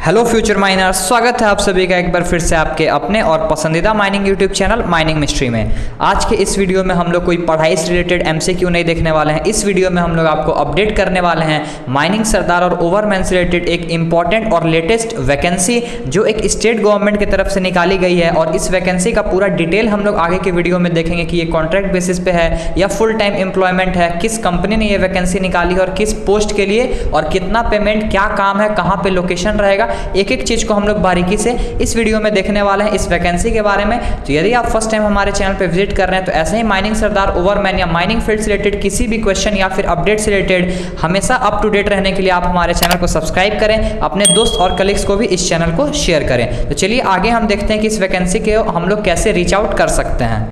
Hello future miners, स्वागत है आप सभी का एक बार फिर से आपके अपने और पसंदीदा mining YouTube channel mining mystery में। आज के इस वीडियो में हम लोग कोई पढ़ाई से रिलेटेड एमसीक्यू नहीं देखने वाले हैं। इस वीडियो में हम लोग आपको अपडेट करने वाले हैं माइनिंग सरदार और ओवरमैन से रिलेटेड एक इंपॉर्टेंट और लेटेस्ट वैकेंसी जो एक स्टेट गवर्नमेंट की तरफ से निकाली गई है। और इस वैकेंसी का पूरा डिटेल हम लोग आगे के वीडियो में देखेंगे कि ये कॉन्ट्रैक्ट बेसिस पे है या फुल टाइम एम्प्लॉयमेंट है, किस कंपनी ने ये वैकेंसी निकाली है और किस पोस्ट के लिए, और कितना पेमेंट, क्या काम है, कहाँ पे लोकेशन रहेगा, एक एक चीज को हम लोग बारीकी से इस वीडियो में देखने वाले हैं इस वैकेंसी के बारे में। तो यदि आप फर्स्ट टाइम हमारे चैनल पे विजिट कर रहे हैं तो ऐसे ही माइनिंग सरदार, ओवरमैन या माइनिंग फील्ड से रिलेटेड किसी भी क्वेश्चन या फिर अपडेट से रिलेटेड हमेशा अप टू डेट रहने के लिए आप हमारे चैनल को सब्सक्राइब करें, अपने दोस्त और कलीग्स को भी इस चैनल को शेयर करें। तो चलिए आगे हम देखते हैं कि इस वैकेंसी के हम लोग कैसे रीच आउट कर सकते हैं।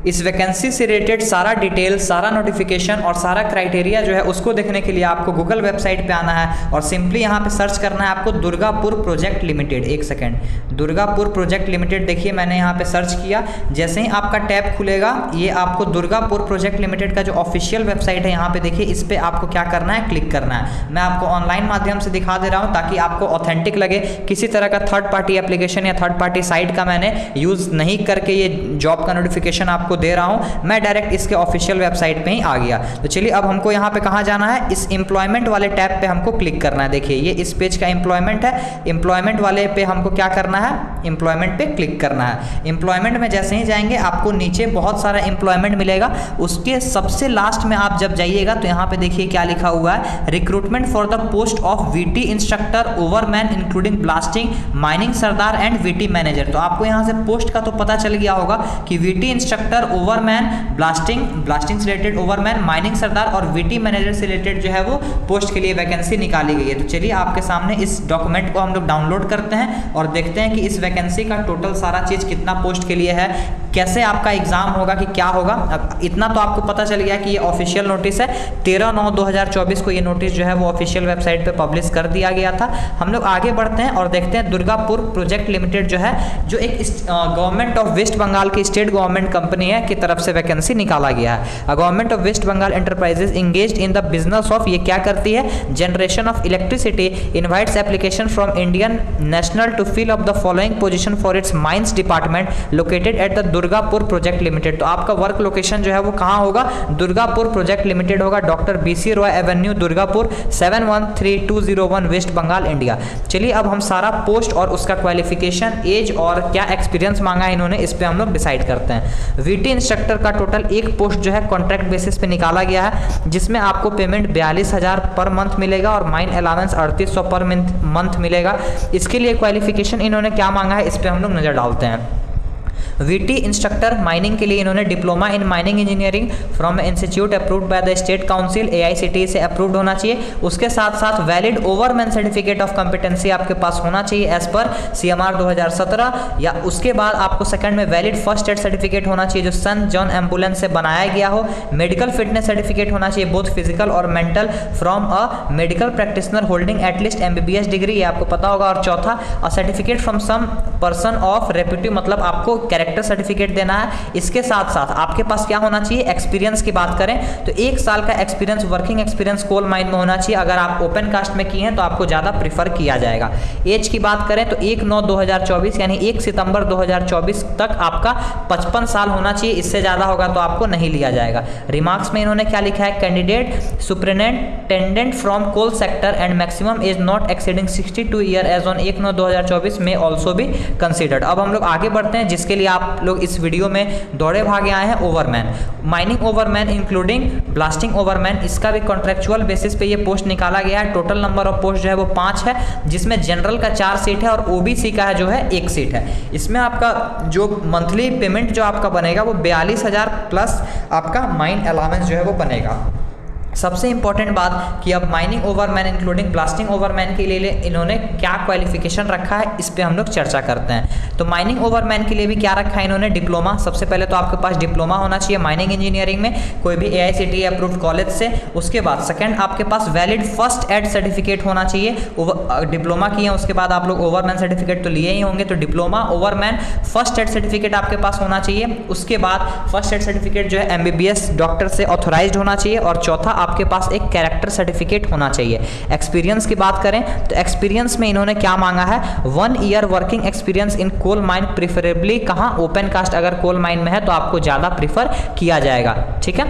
इस वैकेंसी से रिलेटेड सारा डिटेल, सारा नोटिफिकेशन और सारा क्राइटेरिया जो है उसको देखने के लिए आपको गूगल वेबसाइट पे आना है और सिंपली यहाँ पे सर्च करना है आपको दुर्गापुर प्रोजेक्ट लिमिटेड। एक सेकेंड, दुर्गापुर प्रोजेक्ट लिमिटेड, देखिए मैंने यहाँ पे सर्च किया। जैसे ही आपका टैब खुलेगा ये आपको दुर्गापुर प्रोजेक्ट लिमिटेड का जो ऑफिशियल वेबसाइट है यहाँ पे देखिए, इस पर आपको क्या करना है, क्लिक करना है। मैं आपको ऑनलाइन माध्यम से दिखा दे रहा हूँ ताकि आपको ऑथेंटिक लगे। किसी तरह का थर्ड पार्टी एप्लीकेशन या थर्ड पार्टी साइट का मैंने यूज़ नहीं करके ये जॉब का नोटिफिकेशन आपको दे रहा हूं। मैं डायरेक्ट इसके ऑफिशियल वेबसाइट पे ही आ गया। तो चलिए अब हमको यहाँ पे कहाँ जाना है, इस एम्प्लॉयमेंट वाले टैब पे हमको क्लिक करना है। देखिए ये इस पेज का एम्प्लॉयमेंट है। एम्प्लॉयमेंट वाले पे हमको क्या करना है, एम्प्लॉयमेंट पे क्लिक करना है। एम्प्लॉयमेंट में जैसे ही जाएंगे आपको नीचे बहुत सारा एम्प्लॉयमेंट मिलेगा। उसके सबसे लास्ट में आप जब जाइएगा तो यहाँ पे देखिए क्या लिखा हुआ है, recruitment for the post of VT instructor, ओवरमैन including blasting, mining Sardar and VT manager. तो आपको यहाँ से पोस्ट का तो पता चल गया होगा कि वीटी इंस्ट्रक्टर, ओवरमैन, ब्लास्टिंग से रिलेटेड ओवरमैन, माइनिंग सरदार और वीटी मैनेजर से रिलेटेड जो है वो पोस्ट के लिए वैकेंसी निकाली गई है। तो चलिए आपके सामने इस डॉक्यूमेंट को हम लोग डाउनलोड करते हैं और देखते हैं कि इस वैकेंसी का टोटल सारा चीज़ कितना पोस्ट के लिए है, कैसे आपका एग्जाम होगा, कि क्या होगा। अब इतना तो आपको पता चल गया कि ये ऑफिशियल नोटिस है। 13/9/2024 को ये नोटिस जो है वो ऑफिशियल वेबसाइट पे पब्लिश कर दिया गया था। हम लोग आगे बढ़ते हैं और देखते हैं दुर्गापुर प्रोजेक्ट लिमिटेड जो है, जो एक गवर्नमेंट ऑफ वेस्ट बंगाल की स्टेट गवर्नमेंट कंपनी है की तरफ से वैकेंसी निकाला गया है। Government of West Bengal enterprises engaged in the business of, ये क्या करती है, generation of electricity, invites application from Indian national to fill up the following position for its mines department located at the Durgapur project limited. तो आपका work location जो है वो कहाँ होगा, दुर्गापुर प्रोजेक्ट लिमिटेड होगा, doctor BC Roy avenue, Durgapur 713201 West Bengal, India. चलिए अब हम सारा पोस्ट और उसका क्वालिफिकेशन, एज और क्या एक्सपीरियंस मांगा है इन्होंने, इस पे हम लोग डिसाइड करते हैं। वीटी इंस्ट्रक्टर का टोटल एक पोस्ट जो है कॉन्ट्रैक्ट बेसिस पे निकाला गया है, जिसमें आपको पेमेंट 42,000 पर मंथ मिलेगा और माइन अलाउंस 3800 पर मंथ मिलेगा। इसके लिए क्वालिफिकेशन इन्होंने क्या मांगा है, इस पे हम लोग नजर डालते हैं। वीटी इंस्ट्रक्टर माइनिंग के लिए इन्होंने diploma in mining engineering from institute approved by the state council, AICTE से अप्रूव्ड होना चाहिए। उसके साथ साथ वैलिड ओवरमैन सर्टिफिकेट ऑफ कॉम्पिटेंसी आपके पास होना चाहिए एज पर CMR 2017, या उसके बाद आपको सेकंड में वैलिड फर्स्ट एड सर्टिफिकेट होना चाहिए जो सन जॉन एम्बुलेंस से बनाया गया हो। मेडिकल फिटनेस सर्टिफिकेट होना चाहिए बोथ फिजिकल और mental from a medical practitioner holding at least MBBS degree, ये आपको पता होगा। और चौथा, a certificate from some person of reputed, मतलब आपको कैरेक्टर सर्टिफिकेट देना है। इसके साथ साथ आपके पास क्या होना चाहिए, एक्सपीरियंस की बात करें तो 1 साल का experience, working experience coal mine में होना चाहिए। अगर आप ओपन कास्ट में किए हैं तो आपको ज़्यादा प्रीफर किया जाएगा। एज की बात करें तो 1/9/2024 यानी 1 सितंबर 2024 तक आपका 55 साल होना चाहिए। इससे ज़्यादा होगा तो आपको नहीं लिया जाएगा। रिमार्क्स में इन्होंने क्या लिखा है, candidate superintendent from coal sector and maximum age not exceeding 62 year age on 1/9/2024 में ऑल्सो भी कंसिडर्ड। अब हम लोग आगे बढ़ते हैं, जिसके लिए आप लोग इस वीडियो में दौड़े भागे आए हैं। ओवरमैन, माइनिंग ओवरमैन इंक्लूडिंग ब्लास्टिंग ओवरमैन, इसका भी कॉन्ट्रेक्चुअल बेसिस पे ये पोस्ट निकाला गया है। टोटल नंबर ऑफ पोस्ट जो है वो 5 है, जिसमें जनरल का 4 सीट है और OBC का है जो है 1 सीट है। इसमें आपका जो मंथली पेमेंट जो आपका बनेगा वो 42,000 प्लस आपका माइन अलाउंस जो है वो बनेगा। सबसे इंपॉर्टेंट बात कि अब माइनिंग ओवरमैन इंक्लूडिंग ब्लास्टिंग ओवरमैन के लिए इन्होंने क्या क्वालिफिकेशन रखा है, इस पे हम लोग चर्चा करते हैं। तो माइनिंग ओवरमैन के लिए भी क्या रखा है इन्होंने, डिप्लोमा। सबसे पहले तो आपके पास डिप्लोमा होना चाहिए माइनिंग इंजीनियरिंग में, कोई भी AICTE अप्रूव्ड कॉलेज से। उसके बाद सेकंड आपके पास वैलिड फर्स्ट एड सर्टिफिकेट होना चाहिए। डिप्लोमा किए हैं उसके बाद आप लोग ओवरमैन सर्टिफिकेट तो लिए ही होंगे, तो डिप्लोमा ओवरमैन फर्स्ट एड सर्टिफिकेट आपके पास होना चाहिए। उसके बाद फर्स्ट एड सर्टिफिकेट जो है MBBS डॉक्टर से ऑथोराइज्ड होना चाहिए। और चौथा आपके पास एक कैरेक्टर सर्टिफिकेट होना चाहिए। एक्सपीरियंस की बात करें तो एक्सपीरियंस में इन्होंने क्या मांगा है, 1 year working experience in coal mine, preferably कहाँ, ओपन कास्ट अगर कोल माइन में है तो आपको ज़्यादा प्रीफर किया जाएगा। ठीक है,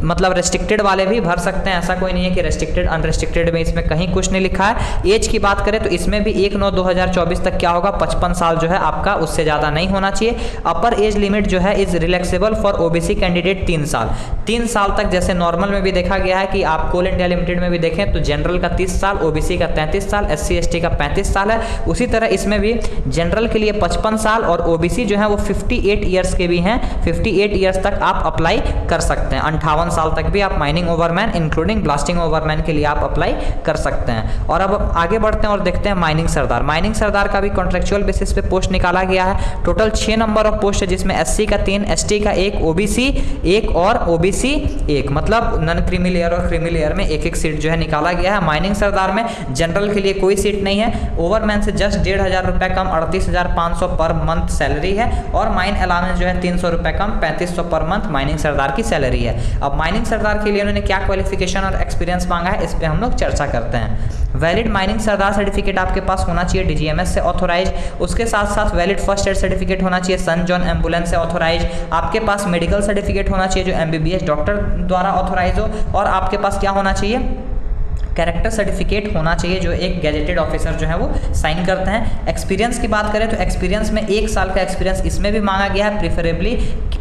मतलब रेस्ट्रिक्टेड वाले भी भर सकते हैं, ऐसा कोई नहीं है कि रेस्ट्रिक्टेड अनरेस्ट्रिक्टेड में इसमें कहीं कुछ नहीं लिखा है। एज की बात करें तो इसमें भी 1/9/2024 तक क्या होगा, 55 साल जो है आपका, उससे ज़्यादा नहीं होना चाहिए। अपर एज लिमिट जो है is relaxable for OBC candidate 3 साल, 3 साल तक, जैसे नॉर्मल में भी देखा गया है कि आप कोल इंडिया लिमिटेड में भी देखें तो जनरल का 30 साल, ओबीसी का 33 साल, SC ST का 35 साल है। उसी तरह इसमें भी जनरल के लिए 55 साल और ओबीसी जो है वो 58 ईयर्स के भी हैं, 58 ईयर्स तक आप अप्लाई कर सकते हैं। 58 साल तक भी आप माइनिंग ओवरमैन इंक्लूडिंग ब्लास्टिंग ओवरमैन के लिए आप अप्लाई कर सकते हैं। और अब आगे बढ़ते हैं और देखते हैं माइनिंग सरदार। माइनिंग सरदार का भी कॉन्ट्रेक्चुअल बेसिस पे पोस्ट निकाला गया है। टोटल 6 नंबर ऑफ पोस्ट है, जिसमें SC का 3, ST का 1, OBC 1 और OBC 1, मतलब नॉन क्रीमी लेयर और क्रीमी लेयर में एक सीट जो है निकाला गया है। माइनिंग सरदार में जनरल के लिए कोई सीट नहीं है। ओवरमैन से जस्ट 1,500 रुपये कम 38,500 पर मंथ सैलरी है और माइन अलाउंस जो है 300 रुपये कम 3500 पर मंथ माइनिंग सरदार की सैलरी है। अब माइनिंग सरदार के लिए उन्होंने क्या क्वालिफिकेशन और एक्सपीरियंस मांगा है, इस पर हम लोग चर्चा करते हैं। वैलिड माइनिंग सरदार सर्टिफिकेट आपके पास होना चाहिए DGMS से ऑथोराइज, उसके साथ साथ वैलिड फर्स्ट एड सर्टिफिकेट होना चाहिए सन जॉन एम्बुलेंस से ऑथोराइज, आपके पास मेडिकल सर्टिफिकेट होना चाहिए जो MBBS डॉक्टर द्वारा ऑथोराइज हो, और आपके पास क्या होना चाहिए, कैरेक्टर सर्टिफिकेट होना चाहिए जो एक गैजेटेड ऑफिसर जो है वो साइन करते हैं। एक्सपीरियंस की बात करें तो एक्सपीरियंस में 1 साल का एक्सपीरियंस इसमें भी मांगा गया है। प्रीफरेबली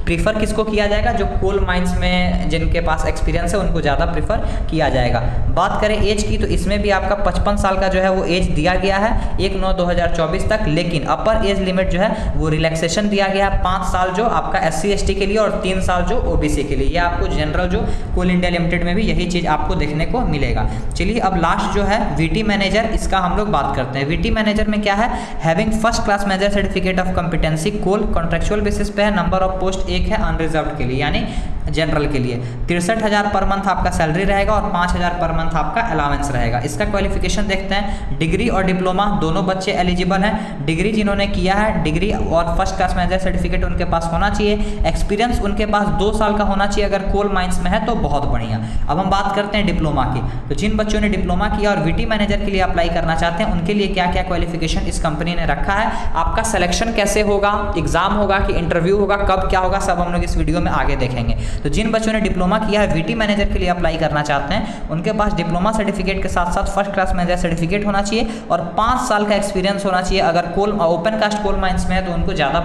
प्रीफर किसको किया जाएगा, जो कोल माइंस में जिनके पास एक्सपीरियंस है उनको ज़्यादा प्रीफर किया जाएगा। बात करें एज की तो इसमें भी आपका 55 साल का जो है वो एज दिया गया है 1/9/2024 तक, लेकिन अपर एज लिमिट जो है वो रिलैक्सेशन दिया गया है 5 साल जो आपका SC ST के लिए और 3 साल जो OBC के लिए। ये आपको जनरल जो कोल इंडिया लिमिटेड में भी यही चीज़ आपको देखने को मिलेगा। चलिए अब लास्ट जो है VT मैनेजर, इसका हम लोग बात करते हैं। VT मैनेजर में क्या है, having first class manager certificate of competency, coal contractual basis पे है, नंबर ऑफ पोस्ट 1 है अनरिजर्व्ड के लिए यानी जनरल के लिए। 63,000 पर मंथ आपका सैलरी रहेगा और 5,000 पर मंथ आपका अलाउंस रहेगा। इसका क्वालिफिकेशन देखते हैं, डिग्री और डिप्लोमा दोनों बच्चे एलिजिबल हैं। डिग्री जिन्होंने किया है, डिग्री और फर्स्ट क्लास मैनेजर सर्टिफिकेट उनके पास होना चाहिए। एक्सपीरियंस उनके पास 2 साल का होना चाहिए, अगर कोल माइंस में है तो बहुत बढ़िया। अब हम बात करते हैं डिप्लोमा की, तो जिन बच्चों ने डिप्लोमा किया और VT मैनेजर के लिए अप्लाई करना चाहते हैं उनके लिए क्या क्या क्वालिफिकेशन इस कंपनी ने रखा है, आपका सिलेक्शन कैसे होगा, एग्जाम होगा कि इंटरव्यू होगा, कब क्या होगा, सब हम लोग इस वीडियो में आगे देखेंगे। तो जिन बच्चों ने डिप्लोमा किया है VT मैनेजर के लिए अप्लाई करना चाहते हैं उनके पास डिप्लोमा सर्टिफिकेट के साथ साथ फर्स्ट क्लास मैनेजर सर्टिफिकेट होना चाहिए और 5 साल का एक्सपीरियंस होना चाहिए। अगर कोल ओपन कास्ट कोल माइंस में है तो उनको ज़्यादा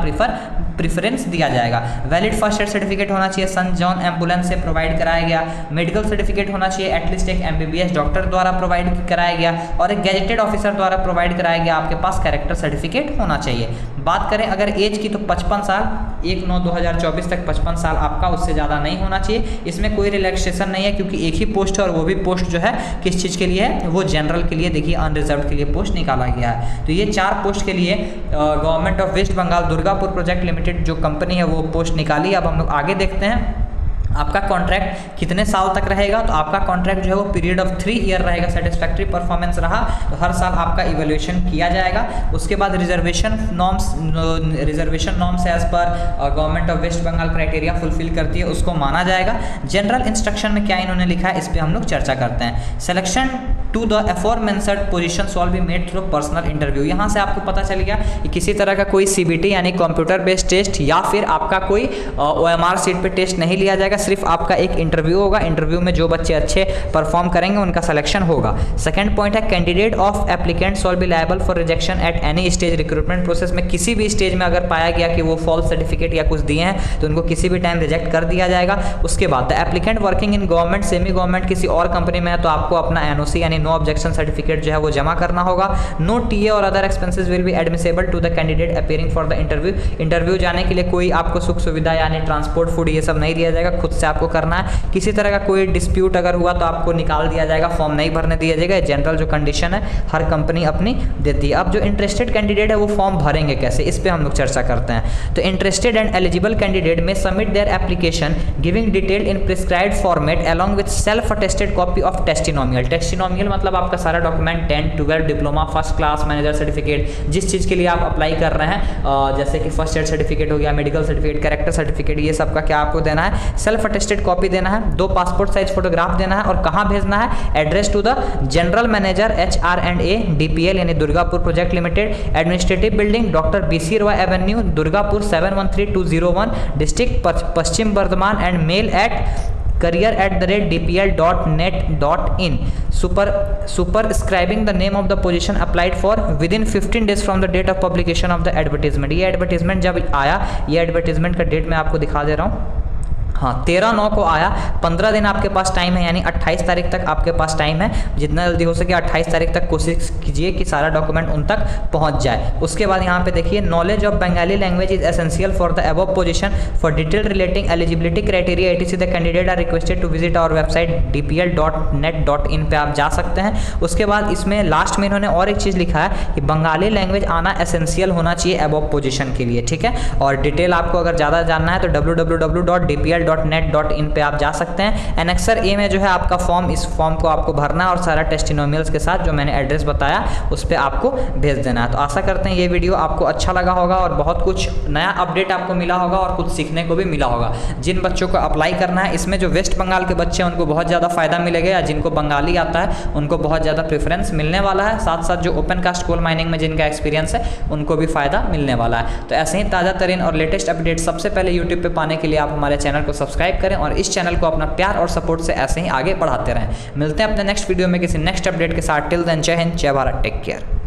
प्रीफरेंस दिया जाएगा। वैलिड फर्स्ट एड सर्टिफिकेट होना चाहिए, सन जॉन एम्बुलेंस से प्रोवाइड कराया गया। मेडिकल सर्टिफिकेट होना चाहिए, एटलीस्ट एक MBBS डॉक्टर द्वारा प्रोवाइड कराया गया और एक गैजेटेड ऑफिसर द्वारा प्रोवाइड कराया गया। आपके पास कैरेक्टर सर्टिफिकेट होना चाहिए। बात करें अगर एज की तो 55 साल, 1/9/2024 तक 55 साल आपका, उससे ज़्यादा नहीं होना चाहिए। इसमें कोई रिलैक्सेशन नहीं है क्योंकि एक ही पोस्ट है और वो भी पोस्ट जो है किस चीज़ के लिए है, वो जनरल के लिए, देखिए अनरिजर्व्ड के लिए पोस्ट निकाला गया है। तो ये 4 पोस्ट के लिए government of West Bengal Durgapur project limited जो कंपनी है वो पोस्ट निकाली। अब हम लोग आगे देखते हैं आपका कॉन्ट्रैक्ट कितने साल तक रहेगा, तो आपका कॉन्ट्रैक्ट जो है वो पीरियड ऑफ 3 ईयर रहेगा। सेटिस्फैक्ट्री परफॉर्मेंस रहा तो हर साल आपका इवैल्यूएशन किया जाएगा। उसके बाद reservation norms as per government of West Bengal criteria fulfil करती है, उसको माना जाएगा। जनरल इंस्ट्रक्शन में क्या इन्होंने लिखा है इस पर हम लोग चर्चा करते हैं। Selection to the aforementioned position shall be made through personal interview. यहाँ से आपको पता चल गया कि किसी तरह का कोई CBT यानी कंप्यूटर बेस्ड टेस्ट या फिर आपका कोई OMR सीट पे टेस्ट नहीं लिया जाएगा, सिर्फ आपका एक इंटरव्यू होगा। इंटरव्यू में जो बच्चे अच्छे परफॉर्म करेंगे उनका सिलेक्शन होगा। सेकंड पॉइंट है candidate of applicant shawl B liable for rejection at any stage recruitment process में। किसी भी स्टेज में अगर पाया गया कि वो फॉल्स सर्टिफिकेट या कुछ दिए हैं तो उनको किसी भी टाइम रिजेक्ट कर दिया जाएगा। उसके बाद the applicant working in government, semi government किसी और कंपनी में है तो आपको अपना NOC यानी नो ऑब्जेक्शन सर्टिफिकेट जो है वो जमा करना होगा। नो TA और other expenses will be admissible to the candidate appearing for the interview. Interview जाने के लिए कोई आपको सुख सुविधा यानी ट्रांसपोर्ट, फूड ये सब नहीं दिया जाएगा, खुद से आपको करना है। किसी तरह का कोई डिस्प्यूट अगर हुआ तो आपको निकाल दिया जाएगा, फॉर्म नहीं भरने दिया जाएगा। जनरल जो कंडीशन है हर कंपनी अपनी देती है। अब जो इंटरेस्टेड कैंडिडेट है वो फॉर्म भरेंगे कैसे, इस पे हम लोग चर्चा करते हैं। तो interested and eligible candidate may submit their application giving detail in prescribed format along with self attested copy of testimonial. Testimonial मतलब आपका सारा document 10, 12, diploma, first class manager certificate, जिस चीज़ के लिए आप अप्लाई कर रहे हैं, जैसे कि फर्स्ट एड सर्टिफिकेट हो गया, मेडिकल सर्टिफिकेट, कैरेक्टर सर्टिफिकेट, ये सब का क्या आपको देना है, सेल्फ सेल्फ अटेस्टेड कॉपी देना है, 2 पासपोर्ट साइज फोटोग्राफ देना है और कहाँ भेजना है, address to the general manager HR&A DPL यानी Durgapur project limited, administrative building doctor BC Roy avenue Durgapur 713201 district Paschim Bardhaman and mail at career@dpl.net.in superscribing the name of the position applied for within 15 days from the date of publication of the advertisement। ये advertisement जब आया, ये advertisement का date मैं आपको दिखा दे रहा हूँ, हाँ 13/9 को आया, 15 दिन आपके पास टाइम है, यानी 28 तारीख तक आपके पास टाइम है। जितना जल्दी हो सके 28 तारीख तक कोशिश कीजिए कि सारा डॉक्यूमेंट उन तक पहुंच जाए। उसके बाद यहाँ पे देखिए, knowledge of Bengali language is essential for the above position, for detail relating eligibility criteria etc the candidate are requested to visit our website dpl.net.in पे आप जा सकते हैं। उसके बाद इसमें लास्ट में इन्होंने और एक चीज़ लिखा है कि बंगाली लैंग्वेज आना एसेंशियल होना चाहिए अबव पोजीशन के लिए, ठीक है। और डिटेल आपको अगर ज़्यादा जानना है तो www.dpl.net.in पे आप जा सकते हैं। एनेक्सर ए में जो है आपका फॉर्म, इस फॉर्म को आपको भरना है और सारा टेस्टिमोनियल्स के साथ जो मैंने एड्रेस बताया उस पर आपको भेज देना है। तो आशा करते हैं ये वीडियो आपको अच्छा लगा होगा और बहुत कुछ नया अपडेट आपको मिला होगा और कुछ सीखने को भी मिला होगा। जिन बच्चों को अप्लाई करना है, इसमें जो वेस्ट बंगाल के बच्चे हैं उनको बहुत ज़्यादा फायदा मिलेगा, या जिनको बंगाली आता है उनको बहुत ज़्यादा प्रेफरेंस मिलने वाला है। साथ साथ जो ओपन कास्ट कोल माइनिंग में जिनका एक्सपीरियंस है उनको भी फायदा मिलने वाला है। तो ऐसे ही ताज़ा तरीन और लेटेस्ट अपडेट सबसे पहले यूट्यूब पर पाने के लिए आप हमारे चैनल को सब्सक्राइब करें और इस चैनल को अपना प्यार और सपोर्ट से ऐसे ही आगे बढ़ाते रहें। मिलते हैं अपने नेक्स्ट वीडियो में किसी नेक्स्ट अपडेट के साथ। टिल देन जय हिंद, जय भारत, टेक केयर।